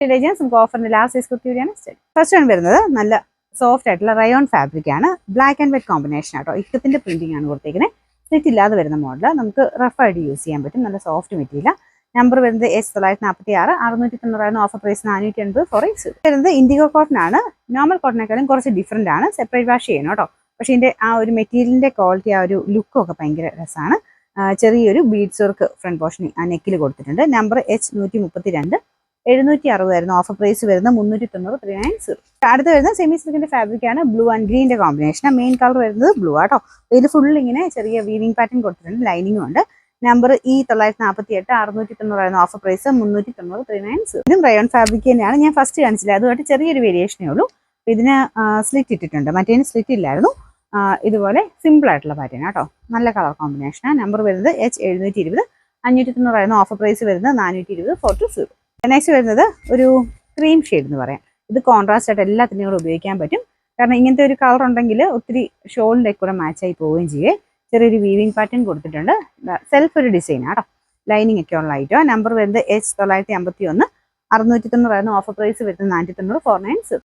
നമുക്ക് ഓഫറിന്റെ last size kurti കൂടിയാണ് study. First one വരുന്നത് നല്ല സോഫ്റ്റ് ആയിട്ടുള്ള റയോൺ ഫാബ്രിക് ആണ്. ബ്ലാക്ക് ആൻഡ് വൈറ്റ് കോമ്പിനേഷൻ ആട്ടോ. ഇക്കത്തിന്റെ പ്രിന്റിംഗ് ആണ് കൊടുത്തേക്കുന്നത്. സ്ലിറ്റ് ഇല്ലാതെ വരുന്ന മോഡൽ. നമുക്ക് റഫായിട്ട് യൂസ് ചെയ്യാൻ പറ്റും. നല്ല സോഫ്റ്റ് മെറ്റീരിയൽ. നമ്പർ വരുന്നത് S946 690 offer price 480 for X. വരുന്നത് ഇൻഡിഗോ കോട്ടൺ ആണ്. നോർമൽ കോട്ടണേക്കാളും കുറച്ച് ഡിഫറെന്റ് ആണ്. സെപ്പറേറ്റ് വാഷ് ചെയ്യണം കേട്ടോ. പക്ഷേ ഇതിന്റെ ആ ഒരു മെറ്റീരിയലിന്റെ ക്വാളിറ്റി, ആ ഒരു ലുക്കൊക്കെ ഭയങ്കര രസമാണ്. ചെറിയൊരു ബീഡ്സ് വർക്ക് ഫ്രണ്ട് പോർഷനിൽ ആ നെക്കിൽ കൊടുത്തിട്ടുണ്ട്. നമ്പർ H132 760 ആയിരുന്നു. ഓഫർ പ്രൈസ് വരുന്നത് 390 390. അടുത്ത് വരുന്നത് സെമി സിൽക്കിന്റെ ഫാബ്രിക് ആണ്. ബ്ലൂ ആൻഡ് ഗ്രീന്റെ കോമ്പിനേഷൻ. മെയിൻ കളർ വരുന്നത് ബ്ലൂ ആട്ടോ. ഇതിൽ ഫുൾ ഇങ്ങനെ ചെറിയ വീവിംഗ് പാറ്റേൺ കൊടുത്തിട്ടുണ്ട്. ലൈനിങ്ങും ഉണ്ട്. നമ്പർ E948 690 ആയിരുന്നു. Offer price 390 390. ഇതും റയോൺ ഫാബ്രിക് തന്നെയാണ്. ഞാൻ ഫസ്റ്റ് കാണിച്ചില്ല, അതുമായിട്ട് ചെറിയൊരു വേരിയേഷനേ ഉള്ളൂ. ഇതിന് സ്ലിറ്റ് ഇട്ടിട്ടുണ്ട്. മറ്റേതിന് സ്ലിറ്റ് ഇല്ലായിരുന്നു. ഇതുപോലെ സിമ്പിൾ ആയിട്ടുള്ള പാറ്റേൺ ആട്ടോ. നല്ല കളർ കോമ്പിനേഷനാണ്. നമ്പർ വരുന്നത് H720 590 ആയിരുന്നു. ഓഫർ പ്രൈസ് വരുന്നത് 420 420. നെക്സ്റ്റ് വരുന്നത് ഒരു ക്രീം ഷെയ്ഡ് എന്ന് പറയാം. ഇത് കോൺട്രാസ്റ്റ് ആയിട്ട് എല്ലാത്തിനും കൂടെ ഉപയോഗിക്കാൻ പറ്റും. കാരണം ഇങ്ങനത്തെ ഒരു കളർ ഉണ്ടെങ്കിൽ ഒത്തിരി ഷോളിൻ്റെ കൂടെ മാച്ചായി പോവുകയും ചെയ്യേ. ചെറിയൊരു വീവിംഗ് പാറ്റേൺ കൊടുത്തിട്ടുണ്ട്. സെൽഫ് ഒരു ഡിസൈൻ ആട്ടോ. ലൈനിങ് ഒക്കെ ഉള്ള ഐറ്റം. നമ്പർ വരുന്നത് H951 690 ആയിരുന്നു. ഓഫർ പ്രൈസ് വരുന്നത് 490 490.